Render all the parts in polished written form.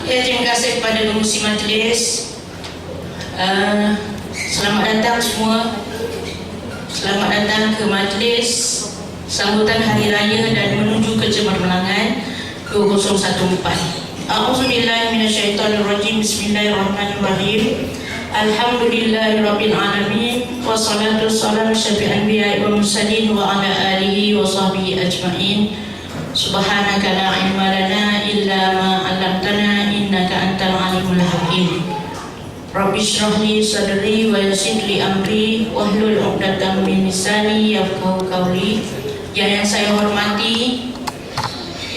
Ya, terima kasih kepada pengurusi majlis. Selamat datang semua. Selamat datang ke majlis sambutan Hari Raya dan menuju ke Cemerlangan 2014. A'udzubillahi minasyaitonirrajim. Bismillahirrahmanirrahim. Alhamdulillahirabbil alamin wassalatu wassalamu syafi'il anbiya'i wal mursalin wa ala alihi wa sahbihi ajma'in. Subhanaka la ilma lana illa ma 'allamtana innaka antal alimul hakim. Rabbi shrah li sadri wa yassir li amri wahlul 'uqdatam min lisani yafqahu qawli. Yang saya hormati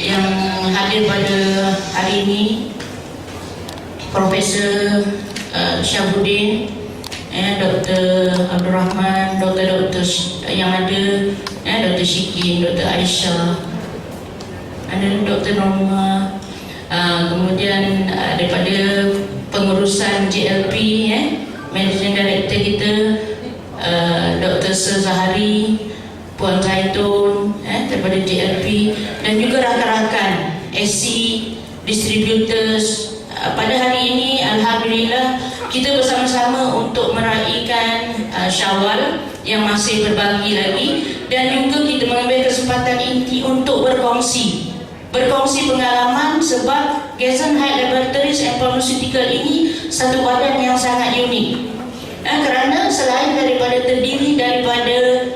yang hadir pada hari ini, Profesor Syabuddin, Dr. Abdul Rahman, Dr. yang ada, Dr. Syikin, Dr. Aisyah, ada Dr. Norma, kemudian daripada pengurusan JLP, Managing Director kita, Dr. Zahari, Puan Zaitun, daripada JLP, dan juga rakan-rakan SC, distributors. Pada hari ini Alhamdulillah kita bersama-sama untuk meraihkan Syawal yang masih berbagi lagi, dan juga kita mengambil kesempatan ini untuk berkongsi pengalaman, sebab Geffen Height Laboratories and Pharmaceutical ini satu badan yang sangat unik, kerana selain daripada terdiri daripada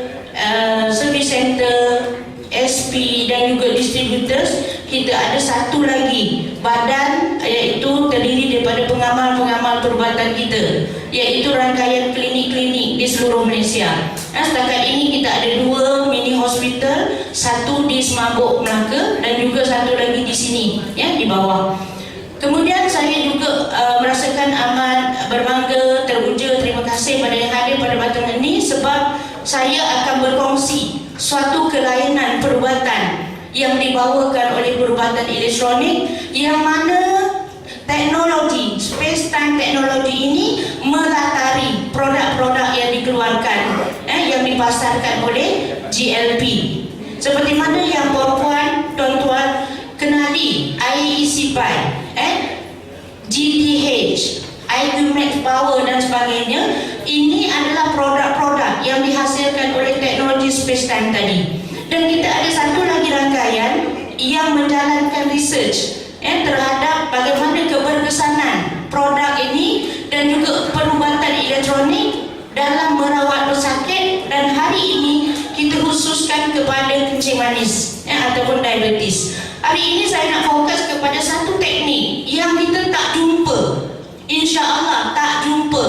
service center, SP dan juga distributors, kita ada satu lagi badan, iaitu terdiri daripada pengamal-pengamal perubatan kita, iaitu rangkaian klinik-klinik di seluruh Malaysia. Setakat ini kita ada 2 mini hospital, satu di Semabuk, Melaka, dan juga satu lagi di sini, di bawah. Kemudian saya juga merasakan amat berbangga, teruja, terima kasih pada yang hadir pada batangan ini, sebab saya akan berkongsi suatu kelainan perubatan yang dibawakan oleh perubatan elektronik, yang mana teknologi space-time teknologi ini melatari produk-produk yang dikeluarkan, yang dipasarkan oleh GLP. Seperti mana yang puan-puan, tuan-tuan kenali, IEC Pi, GTH, IQ Max Power dan sebagainya. Ini adalah produk-produk yang dihasilkan oleh teknologi space-time tadi. Dan kita ada satu lagi rangkaian yang menjalankan research terhadap bagaimana keberkesanan produk ini dan juga perubatan elektronik dalam merawat pesakit. Dan hari ini kita khususkan kepada kencing manis ataupun diabetes. Hari ini saya nak fokus kepada satu teknik yang kita tak jumpa, insya-Allah tak jumpa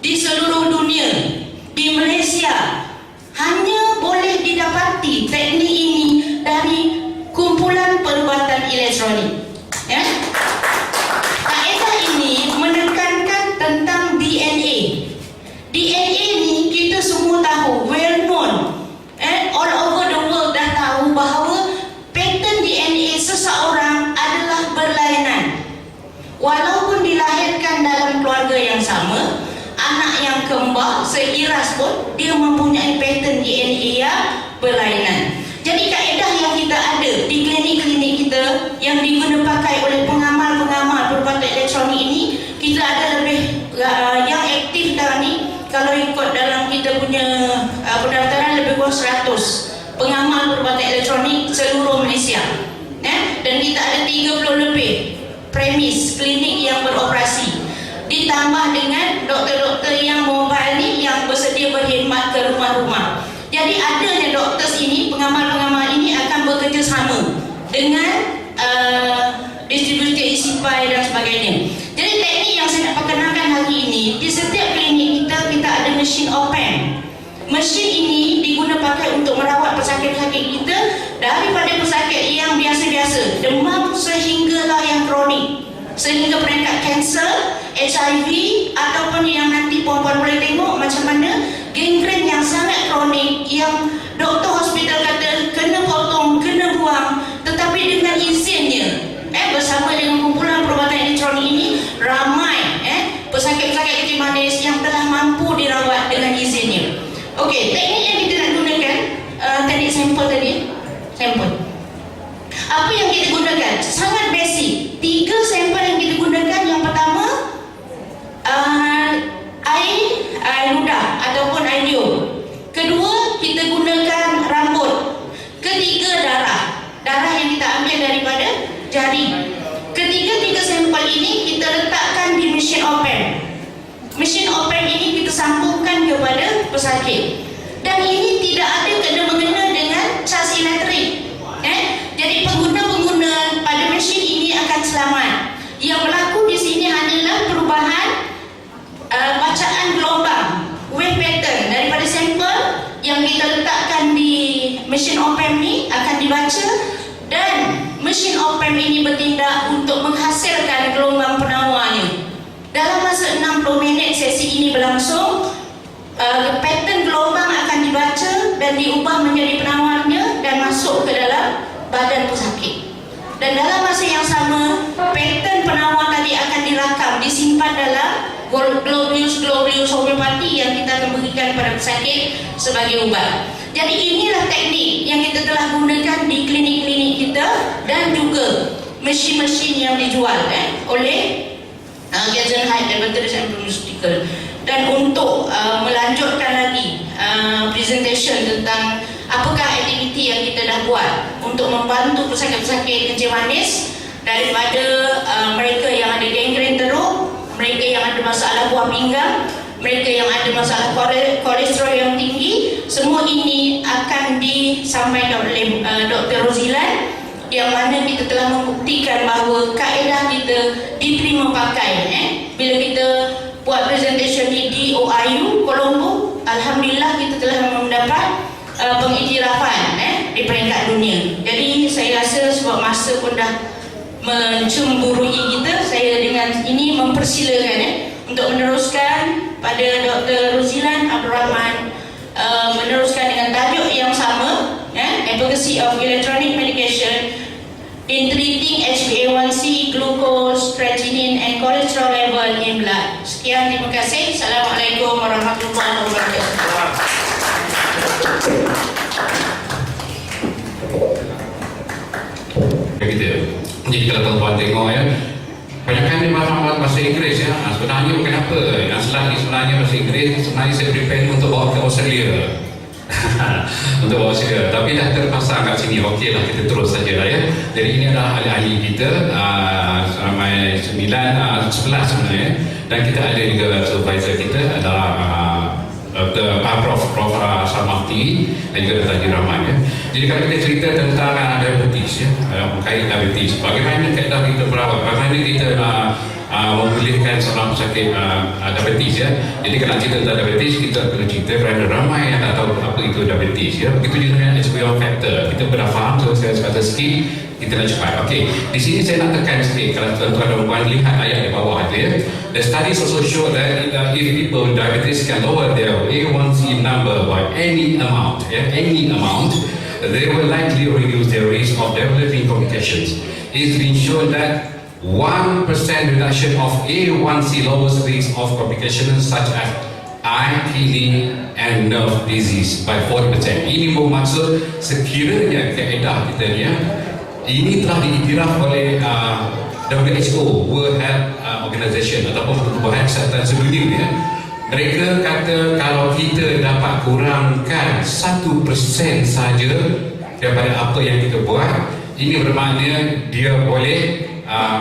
di seluruh dunia. Di Malaysia hanya boleh didapati teknik ini dari kumpulan perubatan elektronik. Kaedah ini menekankan tentang DNA. DNA ni kita semua tahu, well known, all over the world dah tahu bahawa pattern DNA seseorang adalah berlainan. Walaupun dilahirkan dalam keluarga yang sama, anak yang kembar seiras pun dia mempunyai pattern DNA yang berlainan. Jadi kaedah yang kita ada di klinik-klinik kita yang diguna pakai oleh pengamal-pengamal perubatan elektronik ini, kita ada lebih yang aktif dah ni. Kalau ikut dalam kita punya pendaftaran, lebih kurang 100 pengamal perubatan elektronik seluruh Malaysia, dan kita ada 30 lebih premis klinik yang beroperasi, ditambah dengan doktor-doktor yang mobile ni yang bersedia berkhidmat ke rumah-rumah. Jadi adanya doktor ini, pengamal-pengamal ini akan bekerjasama dengan distributor ICPI dan sebagainya. Jadi teknik yang saya nak perkenalkan hari ini, di setiap klinik kita ada mesin open. Mesin ini diguna pakai untuk merawat pesakit-pesakit kita, daripada pesakit yang biasa-biasa, demam, sehinggalah yang kronik, sehingga peringkat kanser, HIV, ataupun yang nanti puan-puan boleh tengok macam mana gangren yang sangat kronik, yang doktor hospital kata kena potong, kena buang, tetapi dengan izinnya, bersama dengan kumpulan perubatan elektronik ini, ramai pesakit-pesakit kencing manis yang telah mampu dirawat dengan izinnya. Okey, teknik yang kita nak gunakan, teknik sampel tadi, sampel. Apa yang kita gunakan? Sangat basic. 3 sampel yang hidung. Kedua, kita gunakan rambut. Ketiga, darah yang kita ambil daripada jari. Ketiga sampel ini kita letakkan di mesin OPEM. Mesin OPEM ini kita sambungkan kepada pesakit. Dan ini tidak ada kena-mengena dengan cas elektrik. Jadi pengguna-pengguna pada mesin ini akan selamat. Yang berlaku di sini hanyalah perubahan bacaan gelombang, wave pattern daripada sampel yang kita letakkan di mesin OPEM ni akan dibaca, dan mesin OPEM ini bertindak untuk menghasilkan gelombang penawarnya. Dalam masa 60 minit sesi ini berlangsung, pattern gelombang akan dibaca dan diubah menjadi penawarnya dan masuk ke dalam badan pesakit. Dan dalam masa yang sama, pattern penawar tadi akan dirakam, disimpan dalam globulus homeopati yang kita akan berikan kepada pesakit sebagai ubat. Jadi inilah teknik yang kita telah gunakan di klinik-klinik kita dan juga mesin-mesin yang dijual oleh Gezenheit Laboratories and Pharmaceutical. Dan untuk melanjutkan lagi presentation tentang apakah aktiviti yang kita dah buat untuk membantu pesakit-pesakit kencing manis, daripada mereka yang ada gangren teruk, mereka yang ada masalah buah pinggang, mereka yang ada masalah kolesterol yang tinggi, semua ini akan disampaikan oleh Dr. Rozilan, yang mana kita telah membuktikan bahawa kaedah kita diterima pakai. Bila kita buat presentation di OIU Colombo, alhamdulillah kita telah mendapat pengiktirafan di peringkat dunia. Jadi saya rasa sebab masa pun dah mencemburui kita, saya dengan ini mempersilakan untuk meneruskan pada Dr. Rozilan Abdul Rahman, meneruskan dengan tajuk yang sama, efficacy of electronic medication in treating HbA1c, glucose, creatinine and cholesterol level in blood. Sekian, terima kasih. Assalamualaikum warahmatullahi wabarakatuh. Jadi kalau tuan-tuan tengok kebanyakan dia bahasa Inggeris sebenarnya bukan apa. Yang selain sebenarnya bahasa Inggeris, sebenarnya saya prepare untuk bawa ke Australia. Untuk bawa Australia, tapi dah terpasang kat sini. Okey lah, kita terus saja lah Jadi ini adalah ahli-ahli kita, ramai 11 sebenarnya. Dan kita ada juga supervisor kita adalah Prof. Sarmafti dan juga Dr. Haji Rahman Jadi kalau kita cerita tentang diabetes berkait diabetes, bagaimana kaedah kita merawat, bagaimana kita memulihkan seorang pesakit diabetes Jadi kalau cerita tentang diabetes, kita perlu cerita kerana ramai yang tak tahu apa itu diabetes Begitu juga dengan HbA1 factor, kita pernah faham, so saya kata sikit, kita nak cepat. Okey, di sini saya nak tekan sikit. Kalau tuan-tuan dan puan lihat ayat di bawah itu The studies also show that if people with diabetes can lower their A1C number by any amount, they will likely reduce their risk of developing complications. It's been shown that 1% reduction of A1C lowers risk of complications such as eye, kidney and nerve disease by 40%. Ini bermaksud sekiranya kaedah kita ni ini telah diiktiraf oleh WHO, World Health Organization ataupun Pertubuhan Kesihatan Sedunia Mereka kata kalau kita dapat kurangkan 1% saja daripada apa yang kita buat, ini bermakna dia boleh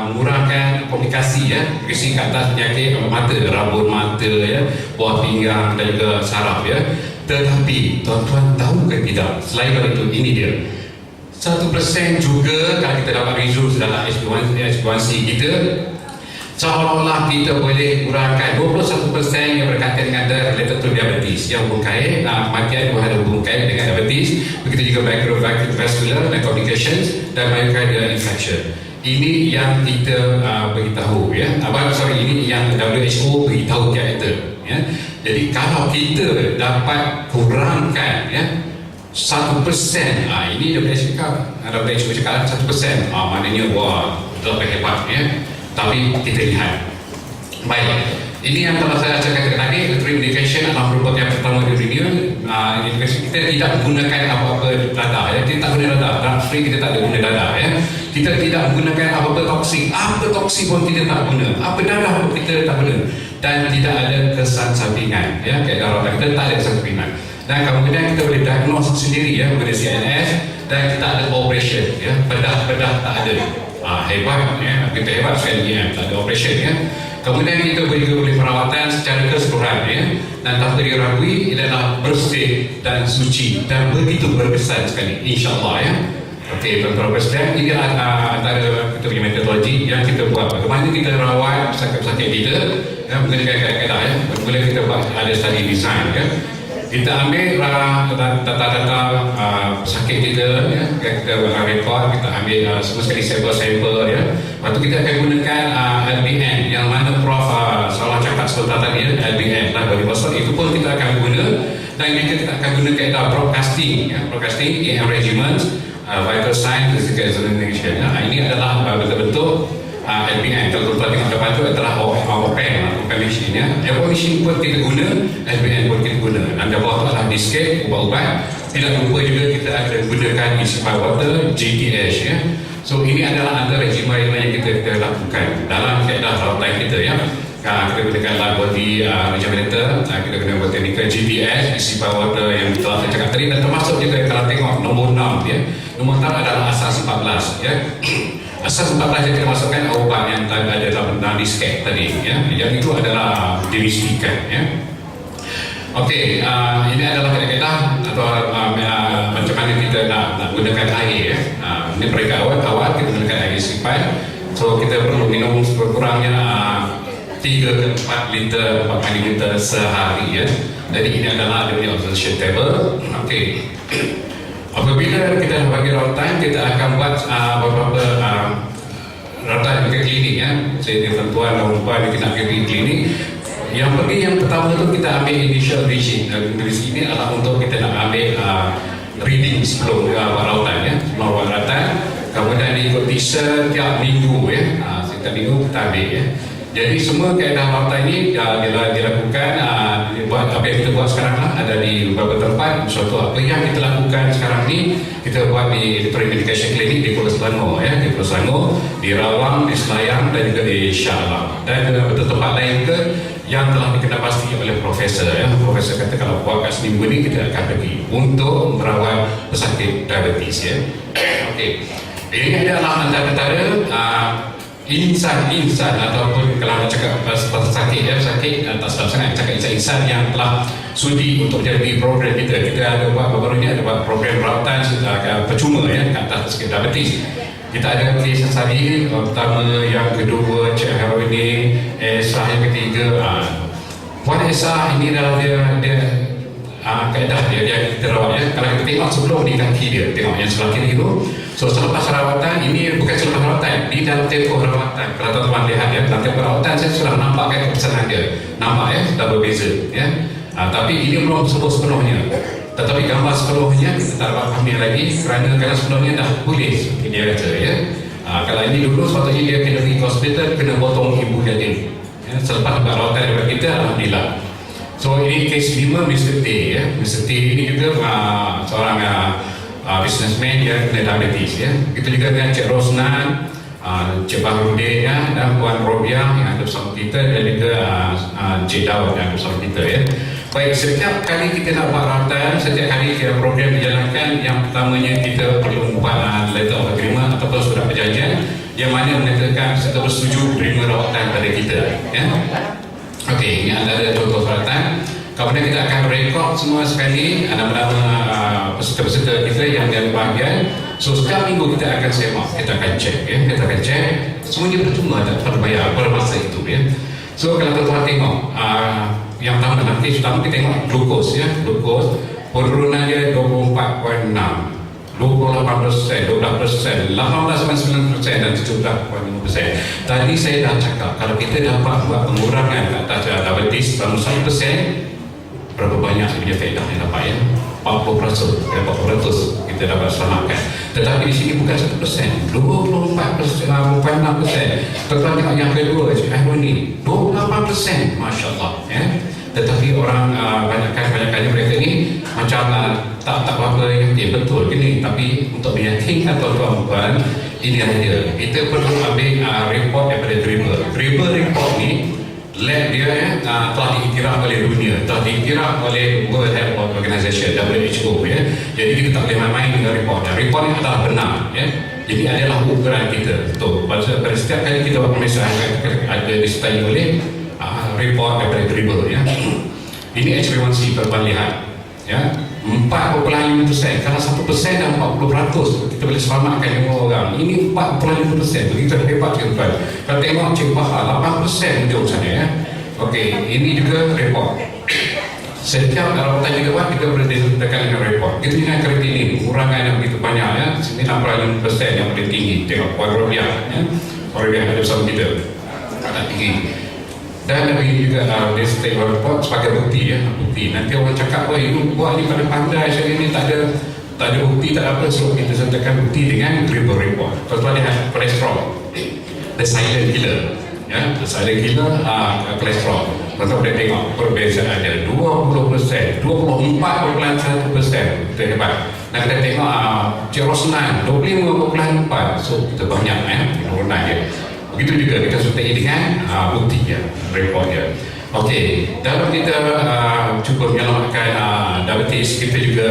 mengurangkan komplikasi komplikasi kat atas penyakit mata, rabun mata buah pinggang dan juga saraf Tetapi tuan-tuan tahu ke tidak, selain daripada itu, ini dia 1% juga kalau kita dapat results dalam HbA1c kita, seolah-olah kita boleh kurangkan 21% yang berkaitan dengan related to diabetes, yang berkait kematian berkait dengan diabetes, begitu juga microvascular dan complications dan myocardial infection. Ini yang kita beritahu ini yang WHO beritahu kita Jadi kalau kita dapat kurangkan 1%, ini WHO cakap 1%, maknanya wah, lebih hebat Tapi kita lihat. Baik, ini yang telah saya cakap tadi, electronic medication adalah merupakan yang pertama di dunia. Kita tidak menggunakan apa-apa dadah Kita tak guna dadah, drug free kita tak ada guna dadah Kita tidak menggunakan apa-apa toksik. Apa toksik pun kita tak guna. Apa darah pun kita tak guna. Dan tidak ada kesan sampingan. Ya, kaedah rawatan kita tak ada kesan sampingan. Dan kemudian kita boleh diagnose sendiri ya mengenai CNS, dan kita ada operation ya. Bedah tak ada. Hebat ya. Kita hebat sekali ya. Tak ada operation ya. Kemudian kita juga boleh perawatan secara keseluruhan ya. Dan tak diragui adalah bersih dan suci dan begitu berkesan sekali, insya-Allah ya. Okey, tuan-tuan Presiden, ini antara kita punya metodologi yang kita buat. Bagaimana kita rawat pesakit-pesakit kita ya, menggunakan kaedah ya. Mula kita buat ada study design ya. Kita ambil data-data pesakit kita ya, kita rekod, kita ambil semua sekali sampel ya. Lepas tu kita akan gunakan LBN yang mana Prof Salah cakap sebentar tadi ya, LBN bagi masuk itu pun kita akan guna, dan juga kita akan guna kaedah broadcasting ya, broadcasting AM regiment, vital sign, physical examination ya. Ini adalah betul-betul LBN. Kalau tuan tengok depan tu adalah open machine ya. Open machine pun kita guna, LBN pun kita guna. Dan di bawah tu adalah disket, ubat-ubat. Tidak lupa juga kita akan gunakan Inspire Water, GTH ya. So ini adalah antara regimen yang kita lakukan dalam kaedah rawatan kita ya. Kita gunakan lab body regenerator, kita gunakan teknikal GTH, Inspire Water yang telah saya cakap tadi, dan termasuk juga kalau tengok nombor 6 ya. Nombor 6 adalah asas 14 ya. Asas 14 yang kita masukkan ubat yang ada dalam disket tadi ya. Yang itu adalah diristikan ya. Okey, ini adalah kaedah atau macam mana kita nak gunakan air ya. Ini mereka awal kita gunakan air sipai. So kita perlu minum sekurang-kurangnya 3 ke 4 liter, 4 ml sehari ya. Jadi ini adalah dia punya observation table. Okey. Apabila kita bagi rawatan, kita akan buat beberapa rawatan ke klinik ya. Saya tuan dan puan kita pergi klinik. Yang pertama tu kita ambil initial reading. Ini adalah untuk kita nak ambil reading sebelum buat rawatan ya. Sebelum buat rawatan, kemudian diikuti setiap minggu ya. Setiap minggu kita ambil ya. Jadi semua kaedah rawatan ini dilakukan buat apa yang kita buat sekarang lah, ada di beberapa tempat. Suatu apa yang kita lakukan sekarang ni kita buat di Electronic Medication Clinic di Pulau Selangor ya, di Pulau Selangor, di Rawang, di Selayang, dan juga di Shah Alam, dan beberapa tempat lain ke yang telah dikenal pasti oleh profesor ya. Profesor kata kalau buat kat seminggu ni kita akan pergi untuk merawat pesakit diabetes ya. Okey, ini adalah antara insan ataupun kalau nak cakap sakit ya, sakit tak sedap sangat cakap insan yang telah sudi untuk jadi program kita ada buat baru-baru ni, ada buat program rawatan percuma ya kat atas sakit diabetes. Kita ada kes sehari pertama, yang kedua cek heroin ni, Esah yang ketiga. Puan Esah ini adalah dia kaedah dia kita rawat ya. Kalau kita tengok sebelum ni kaki dia, tengok yang sebelah kiri tu. So selepas rawatan, ini bukan selepas rawatan, di dalam tempoh rawatan. Kalau tuan-tuan lihat ya, dalam tempoh rawatan saya sudah nampakkan kepesanan dia. Nampak ya, sudah berbeza ya. Tapi ini belum sepenuhnya. Tetapi gambar sepenuhnya kita tak dapat ambil lagi kerana sepenuhnya dah pulih seperti dia kata ya. Kalau ini dulu sepatutnya dia kena pergi ke hospital, kena potong ibu dia ya. Selepas buat rawatan daripada kita, alhamdulillah. So ini kes 5 Mr. T ya. Mr. T ini juga seorang businessman yang kena diabetes ya. Kita juga dengan Cik Rosnan, Cik Bahrudin ya, dan Puan Robiah yang ada bersama kita, dan juga Cik Daud yang ada bersama kita ya. Baik, setiap kali kita nak buat rawatan, setiap kali program dijalankan, yang pertamanya kita perlu membuat letter of agreement ataupun surat perjanjian yang mana menyatakan kita bersetuju terima rawatan pada kita ya. Okey, ini adalah contoh rawatan. Kemudian kita akan rekod semua sekali nama-nama peserta-peserta kita yang ada bahagian. So setiap minggu kita akan semak, kita akan cek ya, kita akan cek semuanya percuma, tak perlu bayar pada masa itu ya. So kalau tuan-tuan tengok yang pertama nanti kita tengok glukos ya, glukos penurunan dia 24.6, 28%, 12%, 18.9% dan 17.5%. Tadi saya dah cakap kalau kita dapat buat pengurangan kat atas diabetes 1%, berapa banyak sebenarnya faedah yang dapat ya? 40%, 40% kita dapat selamatkan. Tetapi di sini bukan 1%, 24.6%. Tuan-tuan tengok yang kedua, ni 28%, Masya Allah ya. Tetapi orang banyak-banyak mereka ni macam tak apa-apa betul gini, tapi untuk meyakinkan tuan-tuan ini ada kita perlu ambil report daripada Dribble report ni lab dia telah diiktiraf oleh dunia, telah diiktiraf oleh World Health Organization WHO ya. Jadi kita tak boleh main-main dengan report ni adalah benar ya. Jadi adalah ukuran kita betul. Pada setiap kali kita buat pemeriksaan ada disertai oleh report daripada Dribble ya. Ini HbA1c tuan-tuan lihat ya, 4.5%. Kalau 1% dan 40% kita boleh selamatkan 5 orang. Ini 4.5%, begitu hebat tuan-tuan. Kalau tengok Cik Bahar 8% ujung sana ya. Okey, ini juga report. Setiap rawatan kita buat, kita boleh dekat dengan report. Kita dengan kereta ini, pengurangan yang begitu banyak ya, 9.5% yang paling tinggi. Tengok Warobiah ya, Warobiah ada bersama kita agak tinggi. Dan ini juga dia state report sebagai bukti ya, bukti. Nanti orang cakap, wah ini buat ni pada pandai saya ni tak ada bukti, tak ada apa. So kita sertakan bukti dengan Dribble report. Tuan-tuan lihat kolesterol, the silent killer ya, the silent killer kolesterol. Tuan-tuan boleh tengok perbezaan ada 20%, 24.1%, kita hebat. Dan kita tengok Cik Rosnan 25.4%, so kita banyak ya, penurunan dia. Begitu juga kita sertai dengan bukti ya, report ya. Okey, dalam kita cuba menyelamatkan diabetes, kita juga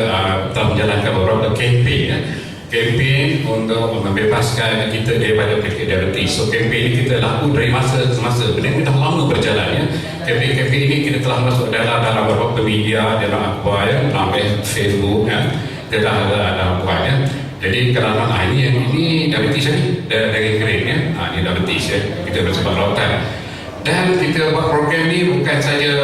telah menjalankan beberapa kempen ya. Kempen untuk membebaskan kita daripada penyakit diabetes. So kempen ini kita lakukan dari masa ke masa. Benda ini dah lama berjalan ya. Kempen ini kita telah masuk dalam beberapa media, dalam akhbar ya, dalam Facebook ya. Kita dah ada buat ya. Jadi kerana ini diabetes ni dari grade ya, ini diabetes ya, kita bersebut rawatan. Dan kita buat program ni bukan saja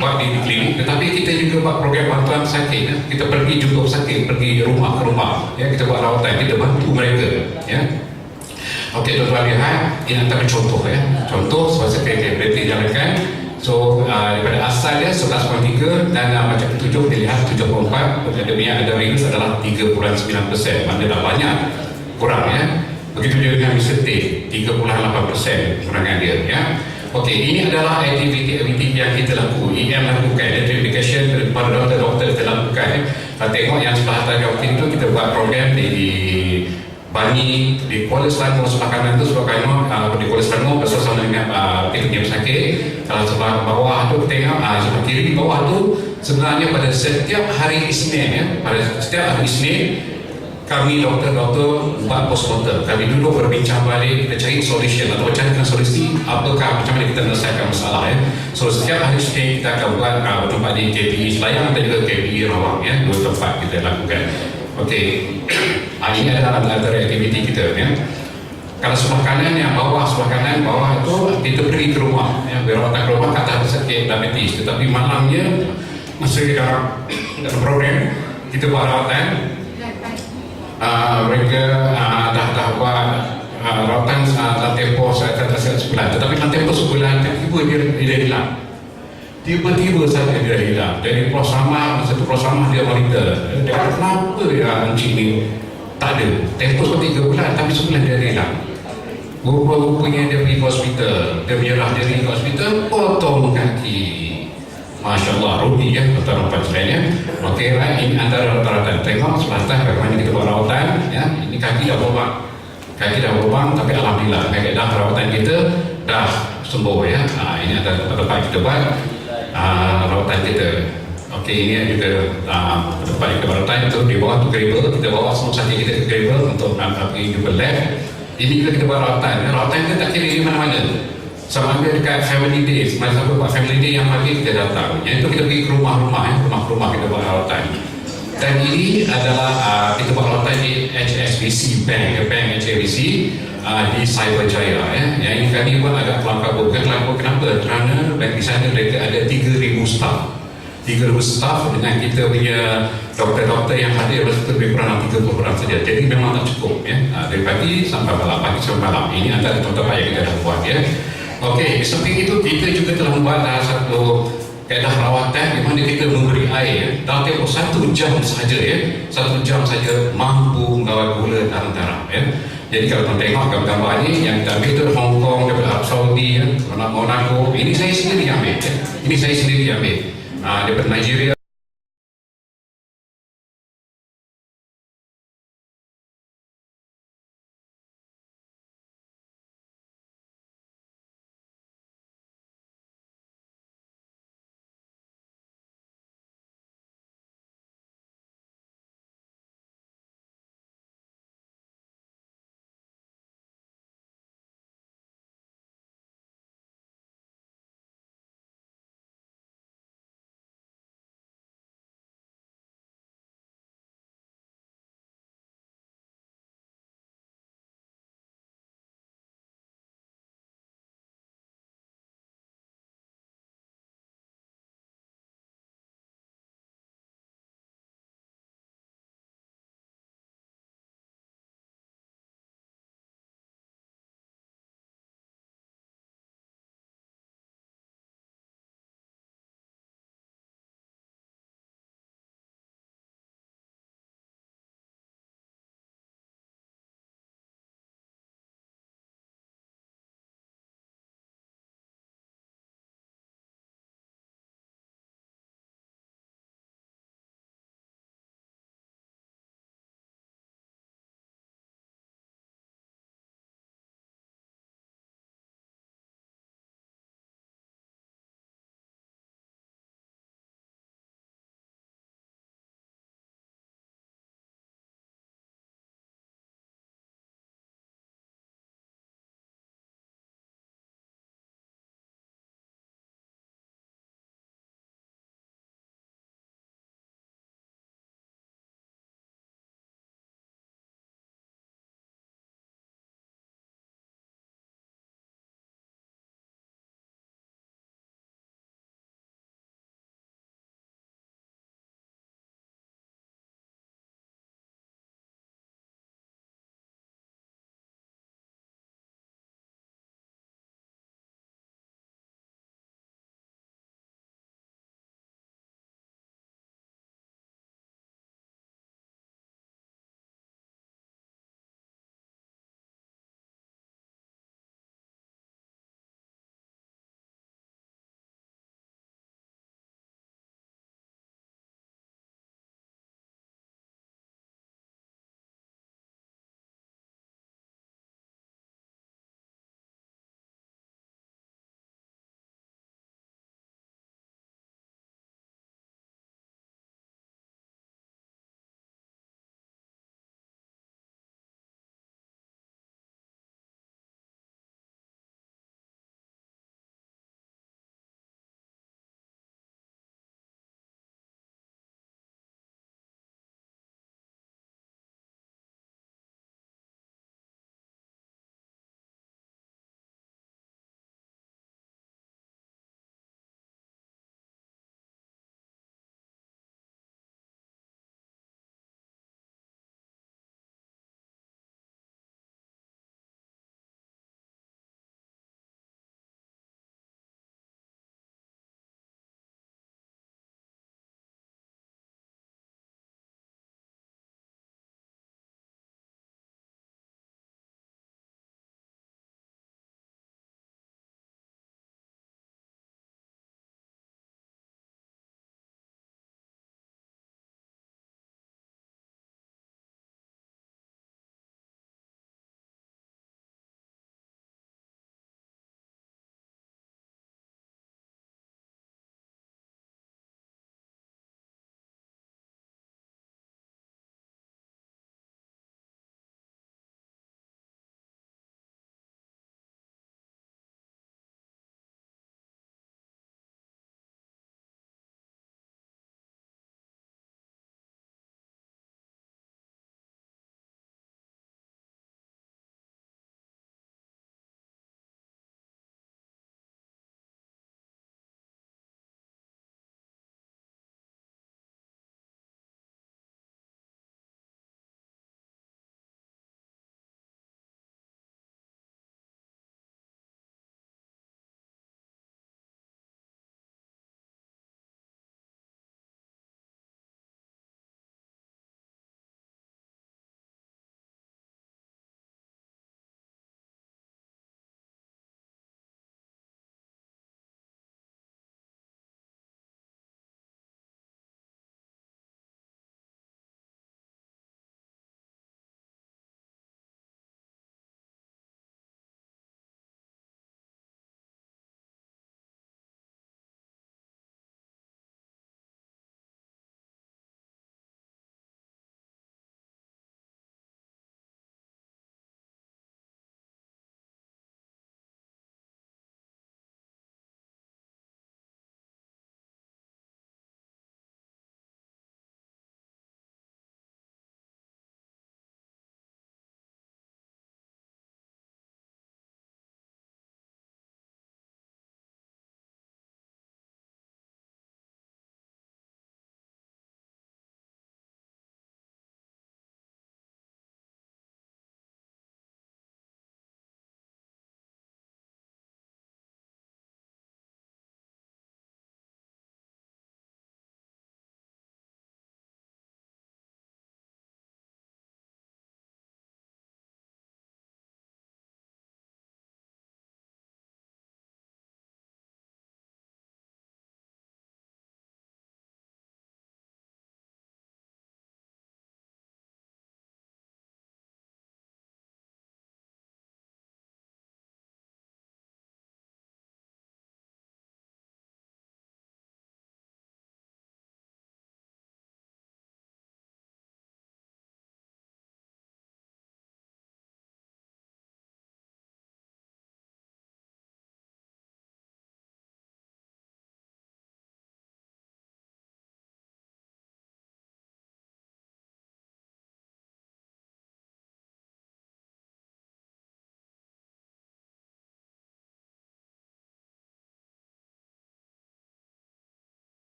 buat di klinik, tetapi kita juga buat program bantuan sakit ya. Kita pergi jumpa sakit, pergi rumah ke rumah ya, kita buat rawatan, kita bantu mereka ya. Okey, tuan-tuan lihat, ini antara contoh ya, contoh sebab saya boleh jalankan. So daripada asal dia 11.3 dan macam 7 dilihat 7.4, akademia ada rilis adalah 3.9%, mana dah banyak kurang ya. Begitu juga dengan Mr. T 3.8% kurangan dia ya. Okey, ini adalah aktiviti yang kita lakukan, EM lakukan, identification kepada doktor kita lakukan ya. Kalau tengok yang sebelah atas waktu itu kita buat program di Bani, di Kuala Selangor sebelah kanan tu, sebelah kanan di Kuala Selangor bersama dengan kita punya pesakit. Kalau sebelah bawah tu tengok sebelah kiri di bawah tu, sebenarnya pada setiap hari Isnin ya, pada setiap hari Isnin kami doktor-doktor buat postmortem. Kami duduk berbincang balik, kita cari solution atau carikan solusi apakah macam mana kita menyelesaikan masalah ya. So setiap hari Isnin kita akan buat tempat di KPI Selayang dan juga KPI Rawang ya, dua tempat kita lakukan. Okey, ini adalah antara aktiviti kita ya. Kalau sebelah kanan yang bawah, sebelah kanan bawah itu kita pergi ke rumah ya, berawatan ke rumah kata sakit diabetes. Tetapi malamnya masa dalam program kita buat rawatan, mereka dah buat rawatan dalam tempoh saya kata sebulan. Tetapi dalam tempoh sebulan tiba-tiba dia hilang. Tiba-tiba saja dia hilang. Dari prosamah, satu prosamah dia monitor. Dia kata, kenapa ya encik ni tak ada? Tempoh 3 bulan, tapi sebulan dia hilang. Rupanya dia pergi ke hospital. Dia menyerah diri ke hospital, potong kaki. Masya Allah, Rudi ya, tuan-tuan sekalian. Okey, ini antara rawatan. Tengok sebelah atas bagaimana kita buat rawatan. Ya, ini kaki dah berubah. Kaki dah berubah, tapi alhamdulillah, dah rawatan kita dah sembuh ya. Ini antara tempat kita buat rawatan kita. Okey, ini juga tempat kita buat rawatan itu di bawah tu Dribble. Kita bawa semua sakit kita ke Dribble untuk pergi jumpa lab. Ini juga kita buat rawatan. Rawatan kita tak kira di mana-mana. Sama ada dekat family days, masa buat family day yang pagi kita datang. Yang itu kita pergi ke rumah-rumah ya, rumah-rumah kita buat rawatan. Dan ini adalah kita buat rawatan di HSBC Bank HSBC di Cyberjaya ya. Yang ini kami buat agak kelam-kabut. Bukan kelam-kabut kenapa? Kerana di sana mereka ada 3,000 staff. 3,000 staff dengan kita punya doktor-doktor yang hadir lebih kurang 30 orang saja. Jadi memang tak cukup ya. Dari pagi sampai malam, pagi sampai malam. Ini antara contoh yang kita dah buat ya. Okey, di samping itu kita juga telah membuat satu kaedah rawatan di mana kita memberi air ya. Dalam tempoh 1 jam saja ya. 1 jam saja mampu mengawal gula dalam darah ya. Jadi kalau tuan tengok gambar-gambar ni yang kita ambil tu Hong Kong, daripada Arab Saudi, Monaco, ini saya sendiri ambil. Ini saya sendiri ambil. Daripada Nigeria.